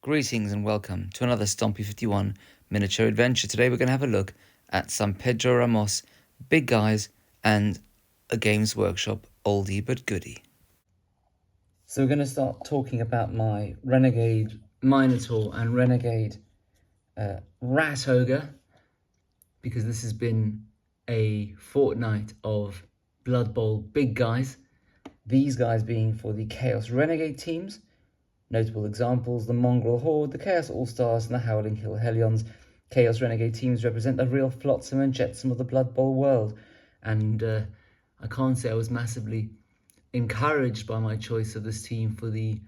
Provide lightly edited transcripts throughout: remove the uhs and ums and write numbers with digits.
Greetings and welcome to another Stompy 51 miniature adventure. Today we're going to have a look at some Pedro Ramos big guys and a Games Workshop oldie but goodie. So we're going to start talking about my Renegade Minotaur and Renegade Rat Ogre, because this has been a fortnight of Blood Bowl big guys. These guys being for the Chaos Renegade teams. Notable examples: the Mongrel Horde, the Chaos All-Stars, and the Howling Hill Hellions. Chaos Renegade teams represent the real flotsam and jetsam of the Blood Bowl world. And I can't say I was massively encouraged by my choice of this team for the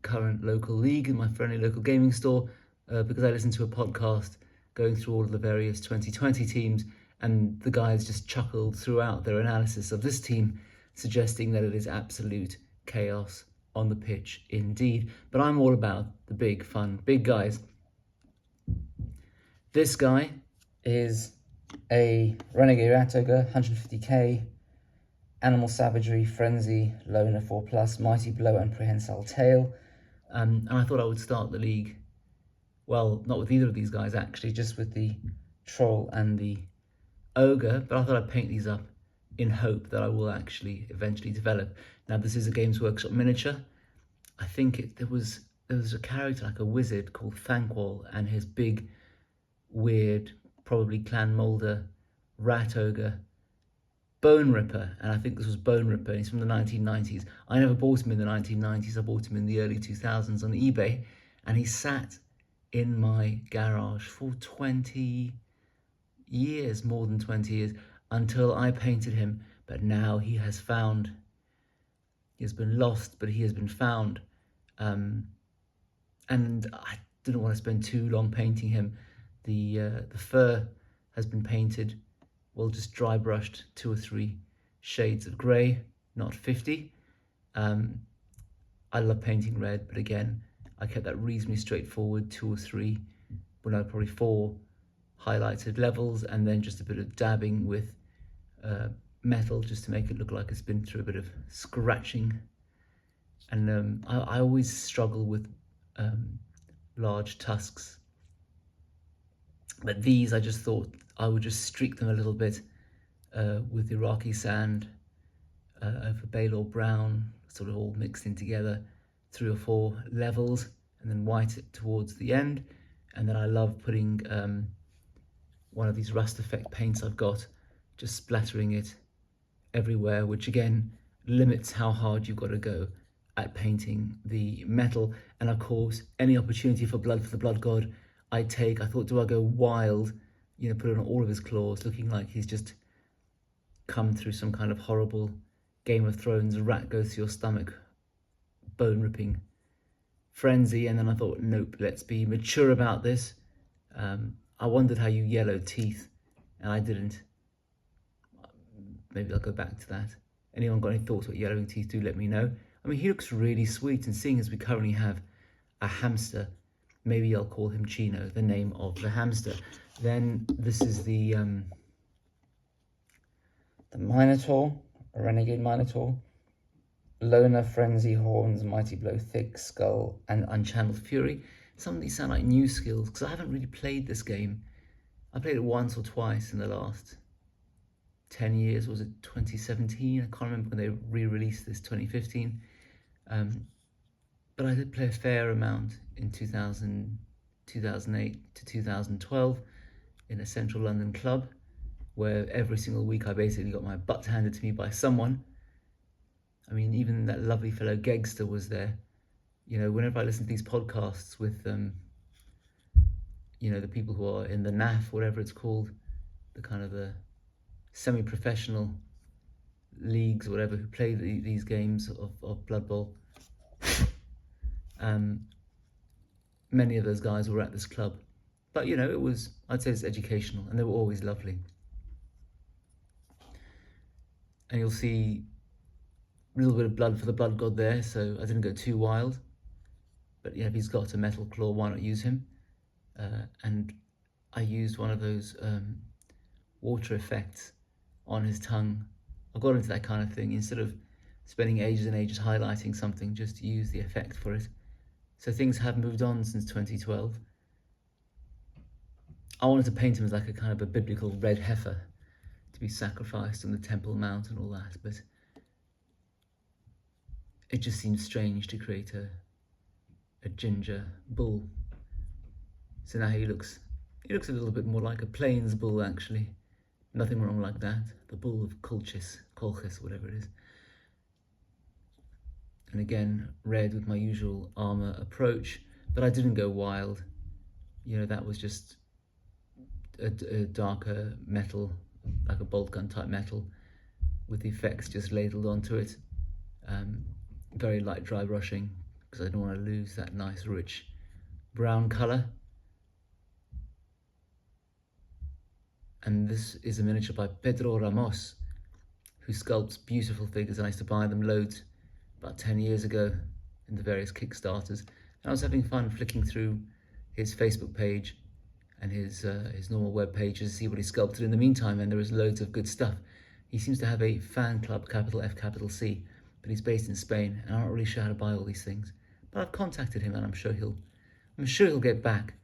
current local league in my friendly local gaming store, because I listened to a podcast going through all of the various 2020 teams, and the guys just chuckled throughout their analysis of this team, suggesting that it is absolute chaos on the pitch indeed. But I'm all about the big fun big guys. This guy is a Renegade Rat Ogre, 150k, Animal Savagery, Frenzy, Loner 4+, Mighty Blow and Prehensile Tail. And I thought I would start the league, well, not with either of these guys actually, just with the Troll and the Ogre, but I thought I'd paint these up in hope that I will actually eventually develop. Now, this is a Games Workshop miniature. I think there was a character like a wizard called Thankwall and his big, weird, probably Clan Moulder Rat Ogre, Boneripper, and I think this was Boneripper. He's from the 1990s. I never bought him in the 1990s. I bought him in the early 2000s on eBay, and he sat in my garage for 20 years, more than 20 years, until I painted him. But now he has been lost, but he has been found. And I didn't want to spend too long painting him. The fur has been painted, well, just dry brushed 2 or 3 shades of grey, not 50. I love painting red, but again, I kept that reasonably straightforward, 2 or 3, well no, probably 4 highlighted levels, and then just a bit of dabbing with metal just to make it look like it's been through a bit of scratching. And I always struggle with large tusks, but these I just thought I would just streak them a little bit with Iraqi sand over Baylor brown, sort of all mixed in together, 3 or 4 levels, and then white it towards the end. And then I love putting one of these rust effect paints I've got, just splattering it everywhere, which again limits how hard you've got to go at painting the metal. And of course, any opportunity for blood for the blood god I take. I thought, do I go wild, put it on all of his claws, looking like he's just come through some kind of horrible Game of Thrones rat goes to your stomach bone ripping frenzy? And then I thought, nope, let's be mature about this. I wondered how you yellow teeth, and I didn't. Maybe I'll go back to that. Anyone got any thoughts about yellowing teeth, do let me know. I mean, he looks really sweet, and seeing as we currently have a hamster, maybe I'll call him Chino, the name of the hamster. Then this is the Minotaur, a Renegade Minotaur. Loner, Frenzy, Horns, Mighty Blow, Thick Skull, and Unchanneled Fury. Some of these sound like new skills, because I haven't really played this game. I played it once or twice in the last 10 years. Was it 2017? I can't remember when they re-released this, 2015. But I did play a fair amount in 2008 to 2012 in a central London club, where every single week I basically got my butt handed to me by someone. I mean, even that lovely fellow Gegster was there. Whenever I listen to these podcasts with, the people who are in the NAF, whatever it's called, the kind of the semi-professional leagues, whatever, who play these games of Blood Bowl, many of those guys were at this club. But, I'd say it's educational, and they were always lovely. And you'll see a little bit of blood for the blood god there, so I didn't go too wild. But if he's got a metal claw, why not use him? And I used one of those water effects on his tongue. I got into that kind of thing. Instead of spending ages and ages highlighting something, just use the effect for it. So things have moved on since 2012. I wanted to paint him as like a kind of a biblical red heifer to be sacrificed on the Temple Mount and all that, but it just seems strange to create a ginger bull. So now he looks a little bit more like a plains bull, actually. Nothing wrong like that. The bull of Colchis, whatever it is. And again, red with my usual armor approach, but I didn't go wild. You know, that was just a darker metal, like a bolt gun type metal, with the effects just ladled onto it. Very light dry brushing, because I don't want to lose that nice rich brown colour. And this is a miniature by Pedro Ramos, who sculpts beautiful figures. I used to buy them loads about 10 years ago in the various Kickstarters. And I was having fun flicking through his Facebook page and his normal web pages to see what he sculpted in the meantime, and there was loads of good stuff. He seems to have a fan club, capital F, capital C, but he's based in Spain, and I'm not really sure how to buy all these things. But I've contacted him, and I'm sure he'll get back.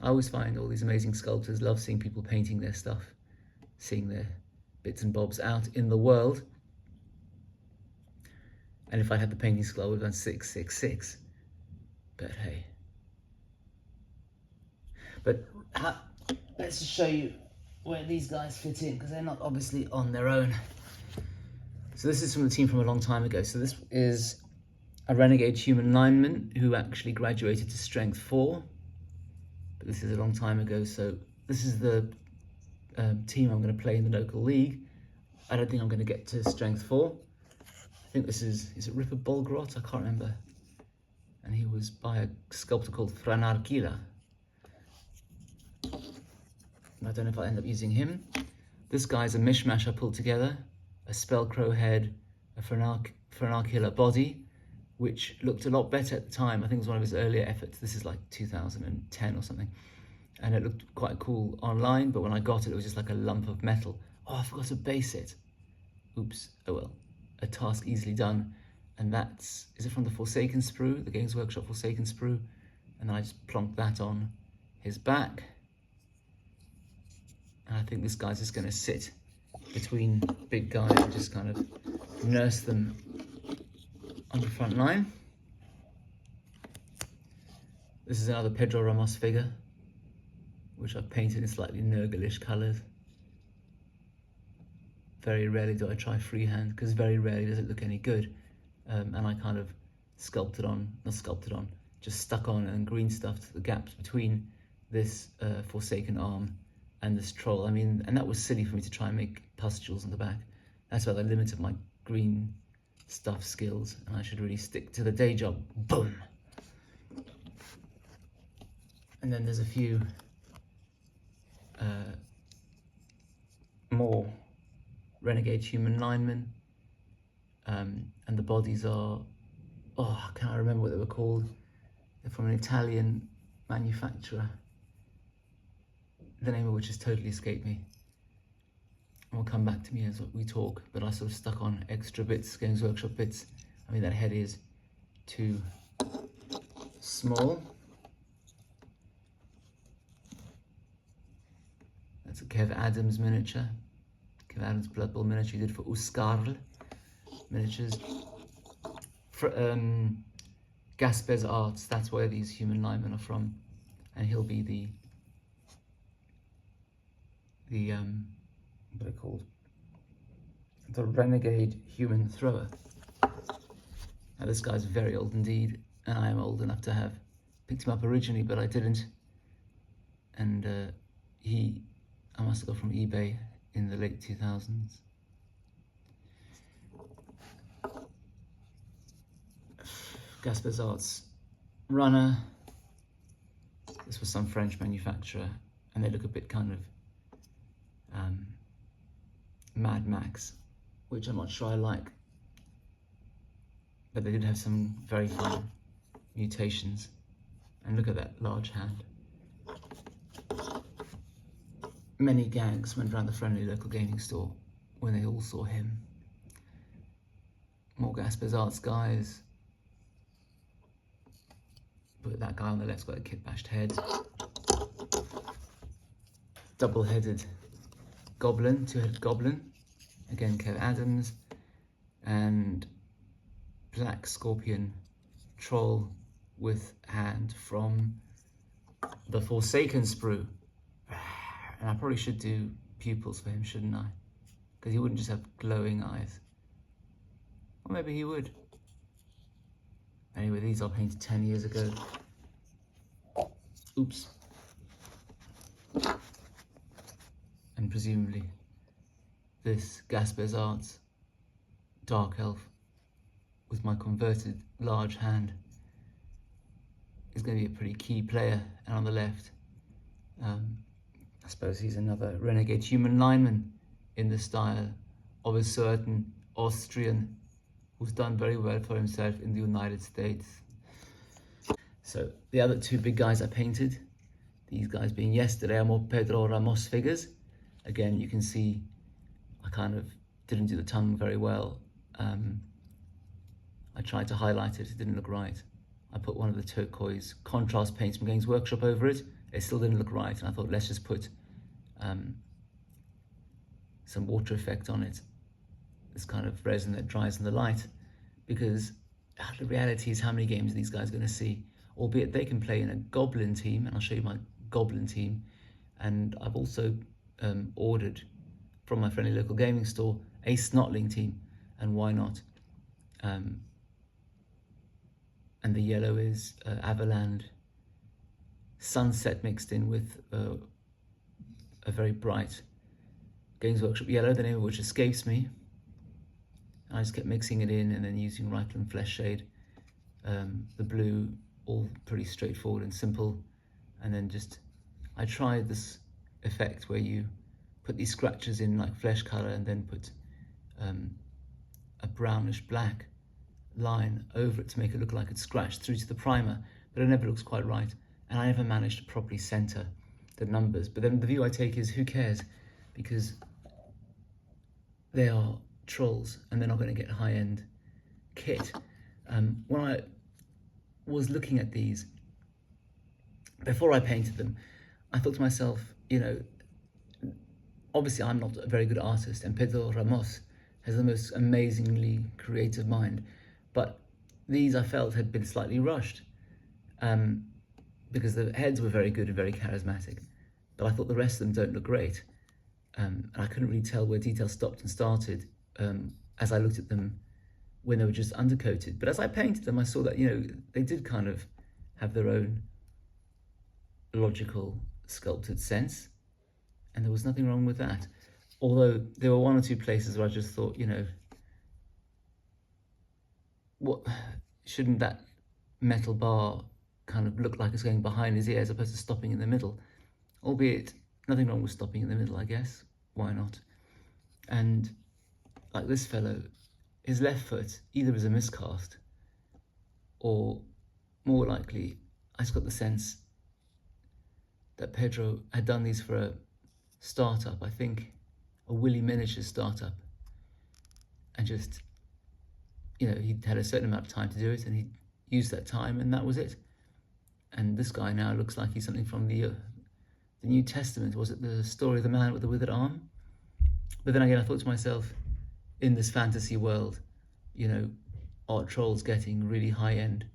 I always find all these amazing sculptors love seeing people painting their stuff, seeing their bits and bobs out in the world. And if I had the painting skill, I would have done 666. But hey. But let's just show you where these guys fit in, because they're not obviously on their own. So this is from the team from a long time ago. So this is a renegade human lineman who actually graduated to strength 4. But this is a long time ago. So this is the team I'm going to play in the local league. I don't think I'm going to get to strength 4. I think this is it Ripper Bolgrot? I can't remember. And he was by a sculptor called Franarkila. I don't know if I'll end up using him. This guy's a mishmash I pulled together. A Spellcrow head, a Franarkila body, which looked a lot better at the time. I think it was one of his earlier efforts. This is like 2010 or something. And it looked quite cool online, but when I got it, it was just like a lump of metal. Oh, I forgot to base it. Oops, oh well. A task easily done. And is it from the Forsaken sprue, the Games Workshop Forsaken sprue? And then I just plonked that on his back. And I think this guy's just going to sit between big guys and just kind of nurse them on the front line. This is another Pedro Ramos figure, which I've painted in slightly Nurgle-ish colours. Very rarely do I try freehand, because very rarely does it look any good. And I kind of just stuck on and green stuffed the gaps between this Forsaken arm and this troll. I mean, and that was silly for me to try and make pustules on the back. That's why the limit of my green stuff skills, and I should really stick to the day job. Boom! And then there's a few more renegade human linemen, and the bodies are, I can't remember what they were called. They're from an Italian manufacturer, the name of which has totally escaped me. And will come back to me as we talk, but I sort of stuck on extra bits, Games Workshop bits. I mean, that head is too small. That's a Kev Adams miniature. Kev Adams Bloodbowl miniature he did for Uskarl Miniatures. For Gasper's Arts, that's where these human linemen are from. And he'll be the what are they called? The renegade human thrower. Now this guy's very old indeed, and I am old enough to have picked him up originally, but I didn't. And I must have got from eBay in the late 2000s. Gasper's Arts runner. This was some French manufacturer, and they look a bit kind of Mad Max, which I'm not sure I like, but they did have some very fine mutations. And look at that large hand. Many gags went around the friendly local gaming store when they all saw him. More Gasper's Arts guys. put that guy on the left's got a kit bashed head. Double-headed goblin, two-headed goblin. Again, Kev Adams. And black scorpion troll with hand from the Forsaken sprue. And I probably should do pupils for him, shouldn't I? Because he wouldn't just have glowing eyes. Or maybe he would. Anyway, these are painted 10 years ago. Oops. And presumably this Gasper's Arts Dark Elf with my converted large hand is going to be a pretty key player. And on the left, I suppose he's another renegade human lineman in the style of a certain Austrian who's done very well for himself in the United States. So the other two big guys I painted, these guys being yesterday, are more Pedro Ramos figures. Again, you can see I kind of didn't do the tongue very well. I tried to highlight it, it didn't look right. I put one of the turquoise contrast paints from Games Workshop over it. It still didn't look right, and I thought, let's just put some water effect on it. This kind of resin that dries in the light, because the reality is how many games are these guys going to see, albeit they can play in a goblin team, and I'll show you my goblin team. And I've also ordered from my friendly local gaming store a snotling team, and why not? And the yellow is Avaland Sunset mixed in with a very bright Games Workshop yellow, the name of which escapes me. I just kept mixing it in and then using Reikland Flesh Shade, the blue, all pretty straightforward and simple. And then I tried this effect where you put these scratches in like flesh color and then put a brownish black line over it to make it look like it's scratched through to the primer, but it never looks quite right. And I never managed to properly center the numbers. But then the view I take is, who cares? Because they are trolls and they're not going to get high-end kit. When I was looking at these, before I painted them, I thought to myself, you know, obviously I'm not a very good artist, and Pedro Ramos has the most amazingly creative mind, but these I felt had been slightly rushed, because the heads were very good and very charismatic, but I thought the rest of them don't look great. And I couldn't really tell where detail stopped and started as I looked at them when they were just undercoated. But as I painted them, I saw that, you know, they did kind of have their own logical, sculpted sense, and there was nothing wrong with that. Although there were one or two places where I just thought, you know, what shouldn't that metal bar kind of look like it's going behind his ear as opposed to stopping in the middle? Albeit, nothing wrong with stopping in the middle, I guess. Why not? And like this fellow, his left foot either is a miscast, or more likely, I just got the sense that Pedro had done these for a startup, I think a Willy Miniatures startup, and just, you know, he had a certain amount of time to do it and he used that time and that was it. And this guy now looks like he's something from the New Testament. Was it the story of the man with the withered arm? But then again, I thought to myself, in this fantasy world, you know, are trolls getting really high-end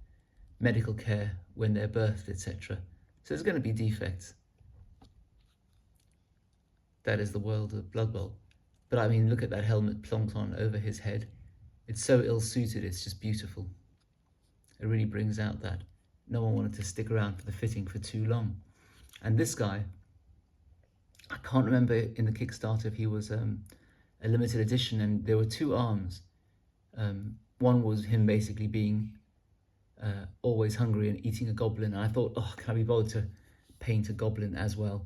medical care when they're birthed, etc.? So there's going to be defects. That is the world of Blood Bowl. But I mean, look at that helmet plonked on over his head. It's so ill-suited, it's just beautiful. It really brings out that no one wanted to stick around for the fitting for too long. And this guy, I can't remember in the Kickstarter if he was a limited edition, and there were two arms. One was him basically being always hungry and eating a goblin, and I thought, oh, can I be bothered to paint a goblin as well?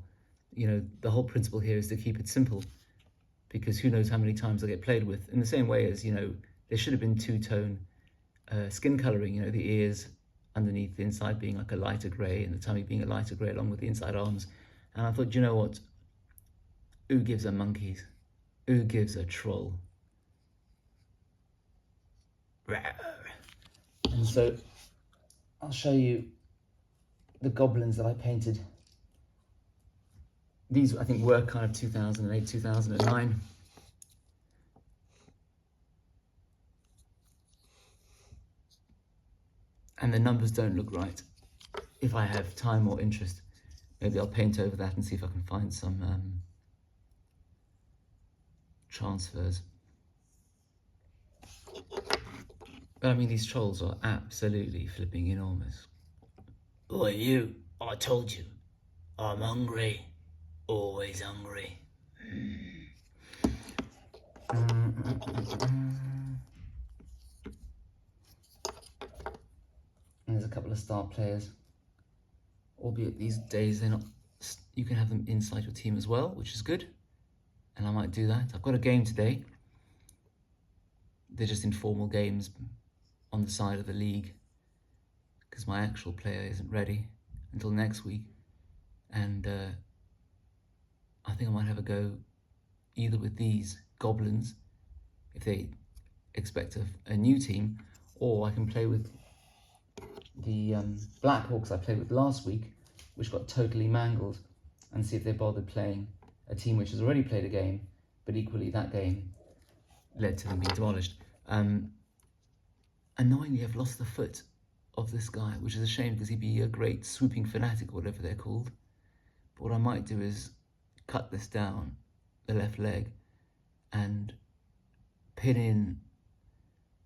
You know, the whole principle here is to keep it simple, because who knows how many times they'll get played with. In the same way as, you know, there should have been two-tone skin colouring, you know, the ears underneath, the inside being like a lighter grey and the tummy being a lighter grey along with the inside arms. And I thought, you know what? Who gives a monkeys? Who gives a troll? And so I'll show you the goblins that I painted. These, I think, were kind of 2008, 2009. And the numbers don't look right. If I have time or interest, maybe I'll paint over that and see if I can find some transfers. But I mean, these trolls are absolutely flipping enormous. Oi, you, I told you, I'm hungry, always hungry. And there's a couple of star players, albeit these days they're not. You can have them inside your team as well, which is good, and I might do that. I've got a game today. They're just informal games on the side of the league because my actual player isn't ready until next week, and I think I might have a go either with these goblins if they expect a new team, or I can play with the Blackhawks I played with last week, which got totally mangled, and see if they bothered playing a team which has already played a game, but equally that game led to them being demolished. Annoyingly, I've lost the foot of this guy, which is a shame because he'd be a great swooping fanatic or whatever they're called. But what I might do is cut this down, the left leg, and pin in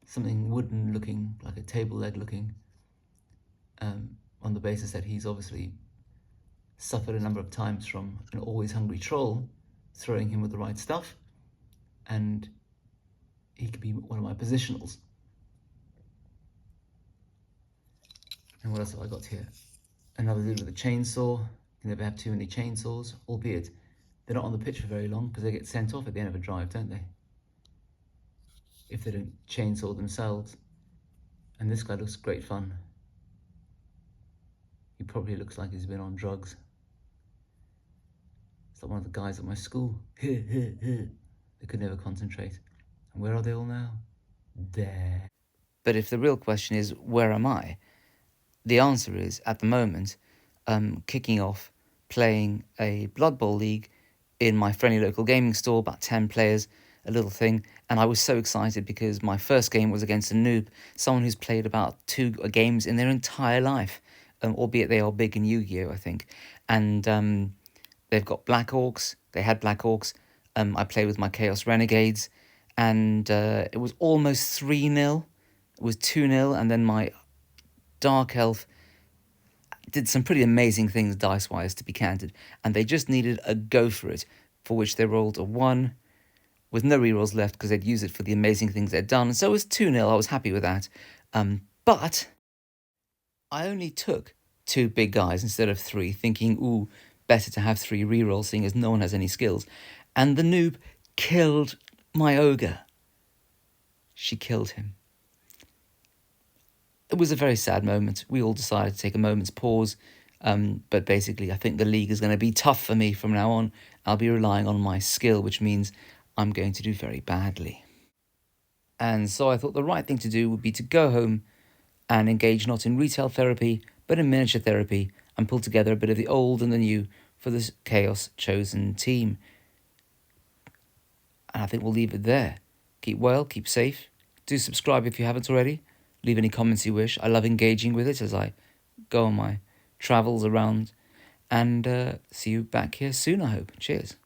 something wooden looking, like a table leg looking, on the basis that he's obviously suffered a number of times from an always hungry troll throwing him with the right stuff, and he could be one of my positionals. And what else have I got here? Another dude with a chainsaw. You never have too many chainsaws, albeit they're not on the pitch for very long because they get sent off at the end of a drive, don't they? If they don't chainsaw themselves. And this guy looks great fun. He probably looks like he's been on drugs. It's like one of the guys at my school. They could never concentrate. And where are they all now? There. But if the real question is, where am I? The answer is, at the moment, kicking off playing a Bloodbowl league in my friendly local gaming store, about 10 players, a little thing. And I was so excited because my first game was against a noob, someone who's played about 2 games in their entire life, albeit they are big in Yu-Gi-Oh, I think. And they've got Black Orcs. They had Black Orcs. I played with my Chaos Renegades, and it was almost 3-0. It was 2-0, and then my Dark Elf did some pretty amazing things dice-wise, to be candid, and they just needed a go for it, for which they rolled a 1 with no rerolls left because they'd used it for the amazing things they'd done. So it was 2-0. I was happy with that. But I only took 2 big guys instead of 3, thinking, ooh, better to have 3 rerolls, seeing as no one has any skills. And the noob killed my ogre. She killed him. It was a very sad moment. We all decided to take a moment's pause. But basically, I think the league is going to be tough for me from now on. I'll be relying on my skill, which means I'm going to do very badly. And so I thought the right thing to do would be to go home and engage not in retail therapy, but in miniature therapy, and pull together a bit of the old and the new for this Chaos Chosen team. And I think we'll leave it there. Keep well, keep safe. Do subscribe if you haven't already. Leave any comments you wish. I love engaging with it as I go on my travels around. And see you back here soon, I hope. Cheers.